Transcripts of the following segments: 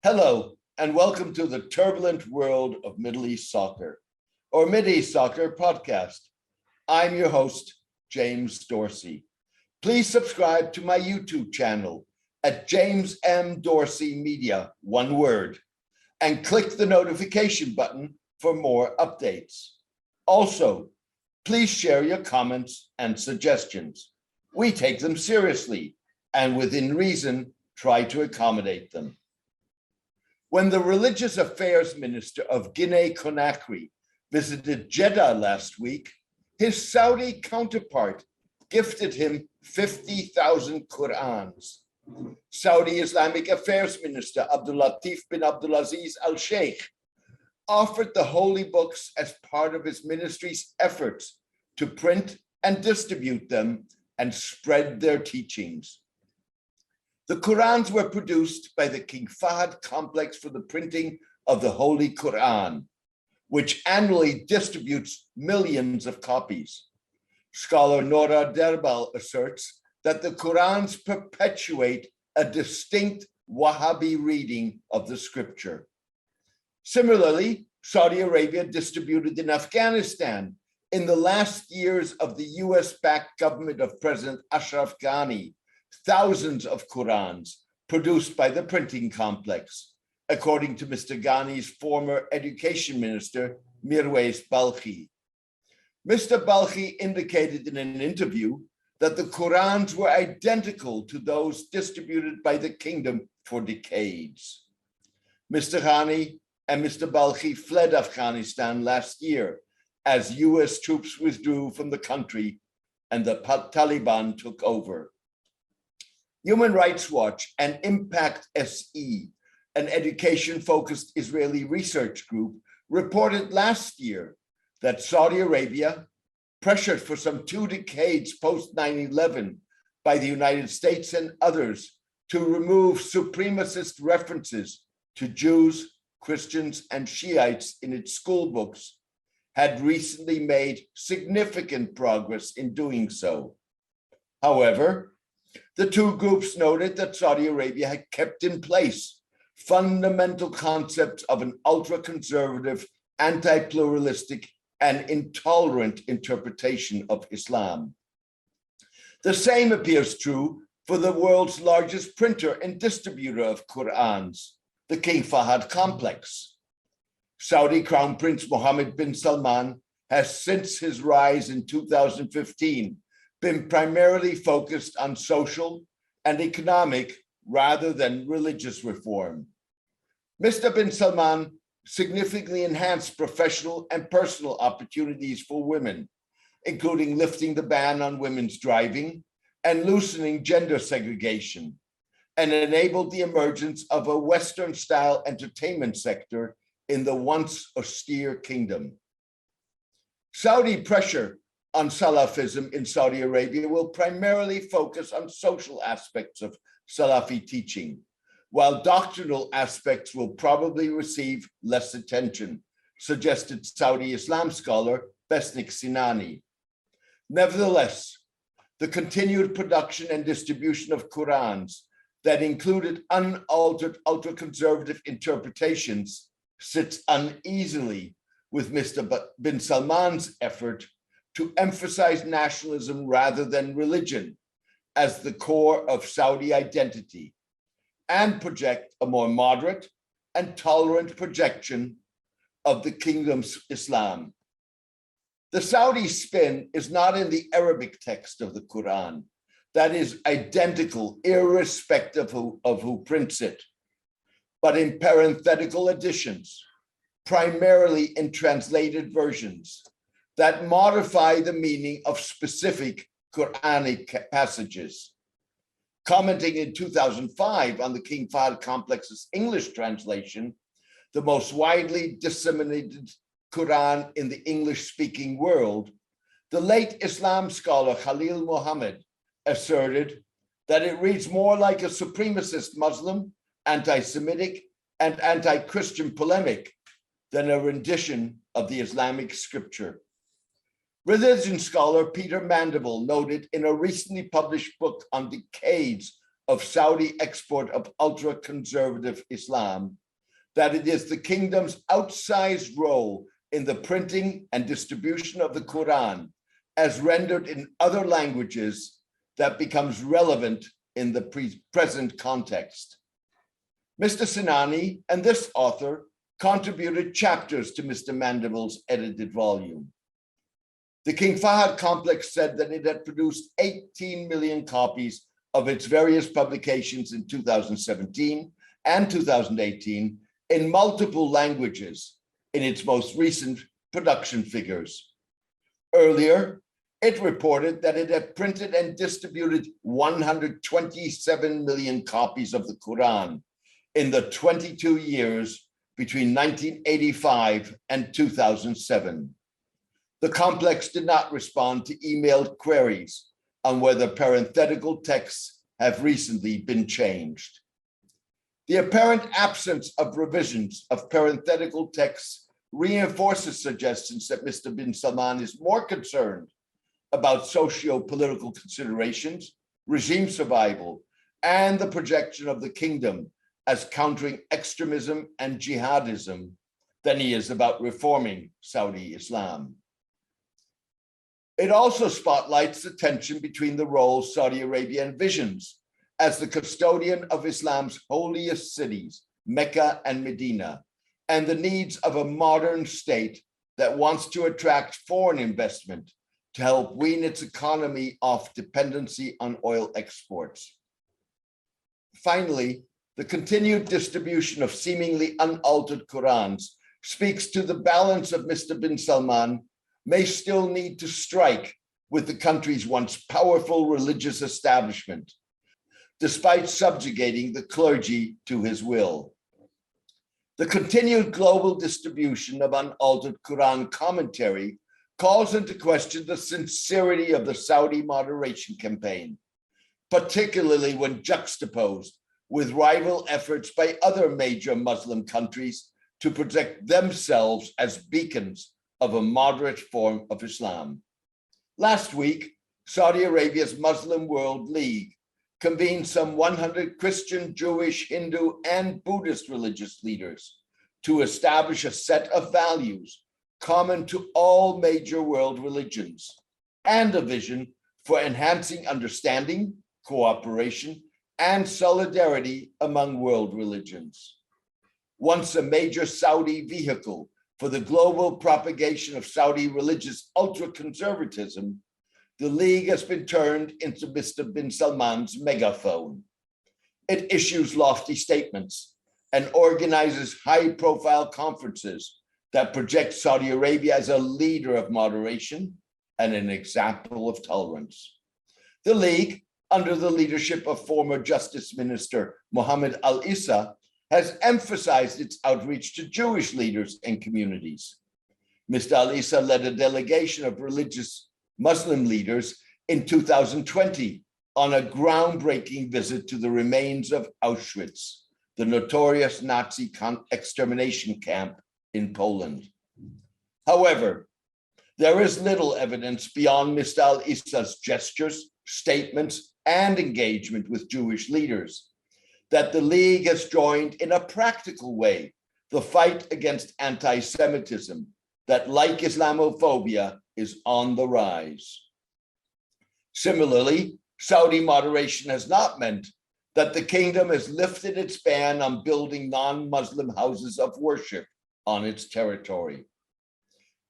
Hello, and welcome to the turbulent world of Middle East soccer, or Mideast Soccer podcast. I'm your host, James Dorsey. Please subscribe to my YouTube channel at James M. Dorsey Media, one word, and click the notification button for more updates. Also, please share your comments and suggestions. We take them seriously and within reason, try to accommodate them. When the Religious Affairs Minister of Guinea-Conakry visited Jeddah last week, his Saudi counterpart gifted him 50,000 Qur'ans. Saudi Islamic Affairs Minister Abdullatif bin Abdulaziz Al-Sheikh offered the holy books as part of his ministry's efforts to print and distribute them and spread their teachings. The Qur'ans were produced by the King Fahd Complex for the printing of the Holy Qur'an, which annually distributes millions of copies. Scholar Nora Derbal asserts that the Qur'ans perpetuate a distinct Wahhabi reading of the scripture. Similarly, Saudi Arabia distributed in Afghanistan in the last years of the US-backed government of President Ashraf Ghani thousands of Qur'ans produced by the printing complex, according to Mr. Ghani's former education minister, Mirwais Balkhi. Mr. Balkhi indicated in an interview that the Qur'ans were identical to those distributed by the kingdom for decades. Mr. Ghani and Mr. Balkhi fled Afghanistan last year as US troops withdrew from the country and the Taliban took over. Human Rights Watch and Impact SE, an education-focused Israeli research group, reported last year that Saudi Arabia, pressured for some 2 decades post 9/11 by the United States and others to remove supremacist references to Jews, Christians, and Shiites in its school books, had recently made significant progress in doing so. However, the two groups noted that Saudi Arabia had kept in place fundamental concepts of an ultra-conservative, anti-pluralistic, and intolerant interpretation of Islam. The same appears true for the world's largest printer and distributor of Qur'ans, the King Fahd Complex. Saudi Crown Prince Mohammed bin Salman has, since his rise in 2015, been primarily focused on social and economic rather than religious reform. Mr. bin Salman significantly enhanced professional and personal opportunities for women, including lifting the ban on women's driving and loosening gender segregation, and enabled the emergence of a Western-style entertainment sector in the once austere kingdom. Saudi pressure on Salafism in Saudi Arabia will primarily focus on social aspects of Salafi teaching, while doctrinal aspects will probably receive less attention, suggested Saudi Islam scholar Besnik Sinani. Nevertheless, the continued production and distribution of Qur'ans that included unaltered ultra-conservative interpretations sits uneasily with Mr. bin Salman's effort to emphasize nationalism rather than religion as the core of Saudi identity and project a more moderate and tolerant projection of the kingdom's Islam. The Saudi spin is not in the Arabic text of the Quran, that is identical irrespective of who prints it, but in parenthetical additions, primarily in translated versions that modify the meaning of specific Quranic passages. Commenting in 2005 on the King Fahd Complex's English translation, the most widely disseminated Quran in the English-speaking world, the late Islam scholar Khalil Muhammad asserted that it reads more like a supremacist Muslim, anti-Semitic, and anti-Christian polemic than a rendition of the Islamic scripture. Religion scholar Peter Mandeville noted in a recently published book on decades of Saudi export of ultra-conservative Islam, that it is the kingdom's outsized role in the printing and distribution of the Quran as rendered in other languages that becomes relevant in the present context. Mr. Sinani and this author contributed chapters to Mr. Mandeville's edited volume. The King Fahd Complex said that it had produced 18 million copies of its various publications in 2017 and 2018 in multiple languages in its most recent production figures. Earlier, it reported that it had printed and distributed 127 million copies of the Quran in the 22 years between 1985 and 2007. The complex did not respond to emailed queries on whether parenthetical texts have recently been changed. The apparent absence of revisions of parenthetical texts reinforces suggestions that Mr. bin Salman is more concerned about socio-political considerations, regime survival, and the projection of the kingdom as countering extremism and jihadism than he is about reforming Saudi Islam. It also spotlights the tension between the roles Saudi Arabia envisions as the custodian of Islam's holiest cities, Mecca and Medina, and the needs of a modern state that wants to attract foreign investment to help wean its economy off dependency on oil exports. Finally, the continued distribution of seemingly unaltered Qur'ans speaks to the balance of Mr. bin Salman may still need to strike with the country's once powerful religious establishment, despite subjugating the clergy to his will. The continued global distribution of unaltered Quran commentary calls into question the sincerity of the Saudi moderation campaign, particularly when juxtaposed with rival efforts by other major Muslim countries to project themselves as beacons of a moderate form of Islam. Last week, Saudi Arabia's Muslim World League convened some 100 Christian, Jewish, Hindu, and Buddhist religious leaders to establish a set of values common to all major world religions and a vision for enhancing understanding, cooperation, and solidarity among world religions. Once a major Saudi vehicle for the global propagation of Saudi religious ultra-conservatism, the League has been turned into Mr. bin Salman's megaphone. It issues lofty statements and organizes high-profile conferences that project Saudi Arabia as a leader of moderation and an example of tolerance. The League, under the leadership of former Justice Minister Mohammed Al-Issa, has emphasized its outreach to Jewish leaders and communities. Mr. Al-Issa led a delegation of religious Muslim leaders in 2020 on a groundbreaking visit to the remains of Auschwitz, the notorious Nazi extermination camp in Poland. However, there is little evidence beyond Mr. Al-Issa's gestures, statements, and engagement with Jewish leaders that the League has joined in a practical way the fight against anti-Semitism that, like Islamophobia, is on the rise. Similarly, Saudi moderation has not meant that the kingdom has lifted its ban on building non-Muslim houses of worship on its territory.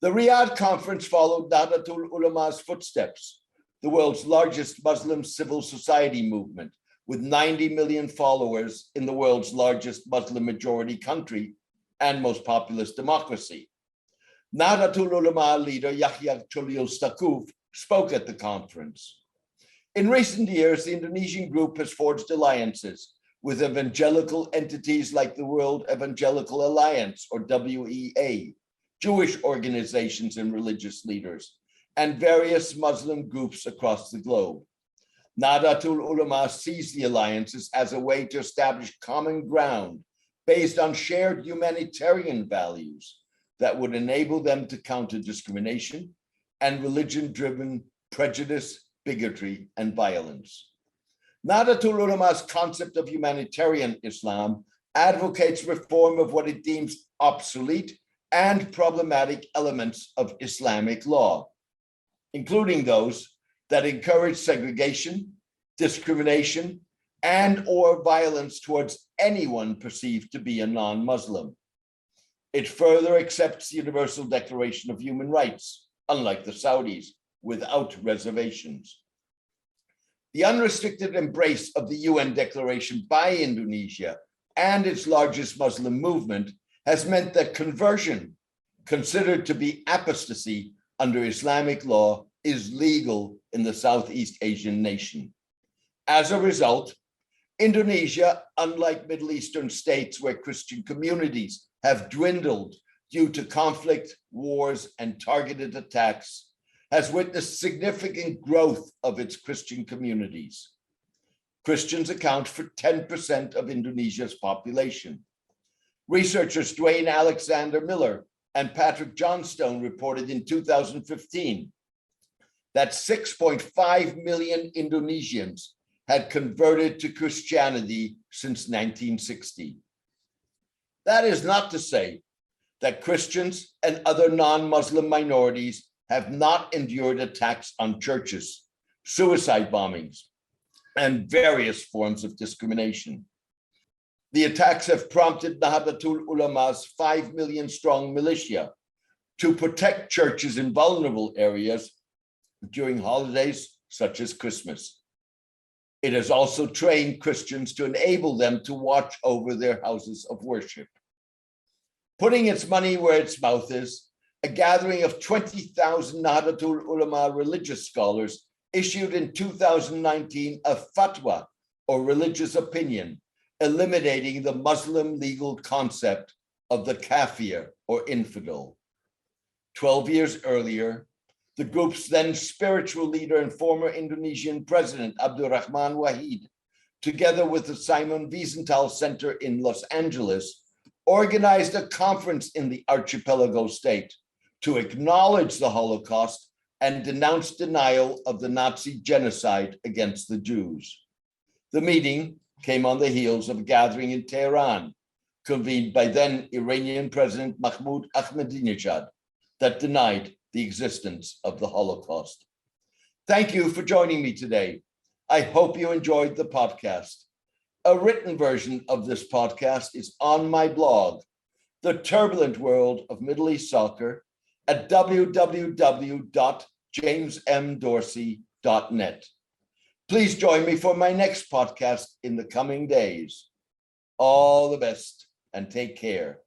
The Riyadh conference followed Nahdlatul Ulama's footsteps, the world's largest Muslim civil society movement, with 90 million followers in the world's largest Muslim majority country and most populous democracy. Nahdlatul Ulama leader Yahya Cholil Stakuf spoke at the conference. In recent years, the Indonesian group has forged alliances with evangelical entities like the World Evangelical Alliance, or WEA, Jewish organizations and religious leaders, and various Muslim groups across the globe. Nahdlatul Ulama sees the alliances as a way to establish common ground based on shared humanitarian values that would enable them to counter discrimination and religion-driven prejudice, bigotry, and violence. Nahdlatul Ulama's concept of humanitarian Islam advocates reform of what it deems obsolete and problematic elements of Islamic law, including those that encourage segregation, discrimination, and/or violence towards anyone perceived to be a non-Muslim. It further accepts the Universal Declaration of Human Rights, unlike the Saudis, without reservations. The unrestricted embrace of the UN Declaration by Indonesia and its largest Muslim movement has meant that conversion, considered to be apostasy under Islamic law, is legal in the Southeast Asian nation. As a result, Indonesia, unlike Middle Eastern states where Christian communities have dwindled due to conflict, wars, and targeted attacks, has witnessed significant growth of its Christian communities. Christians account for 10% of Indonesia's population. Researchers Dwayne Alexander Miller and Patrick Johnstone reported in 2015 that 6.5 million Indonesians had converted to Christianity since 1960. That is not to say that Christians and other non-Muslim minorities have not endured attacks on churches, suicide bombings, and various forms of discrimination. The attacks have prompted Nahdlatul Ulama's 5 million strong militia to protect churches in vulnerable areas during holidays such as Christmas. It has also trained Christians to enable them to watch over their houses of worship. Putting its money where its mouth is, a gathering of 20,000 Nahdlatul Ulama religious scholars issued in 2019 a fatwa, or religious opinion, eliminating the Muslim legal concept of the kafir, or infidel. 12 years earlier, the group's then spiritual leader and former Indonesian president, Abdurrahman Wahid, together with the Simon Wiesenthal Center in Los Angeles, organized a conference in the archipelago state to acknowledge the Holocaust and denounce denial of the Nazi genocide against the Jews. The meeting came on the heels of a gathering in Tehran, convened by then Iranian President Mahmoud Ahmadinejad, that denied the existence of the Holocaust. Thank you for joining me today. I hope you enjoyed the podcast. A written version of this podcast is on my blog, The Turbulent World of Middle East Soccer, at www.jamesmdorsey.net. Please join me for my next podcast in the coming days. All the best and take care.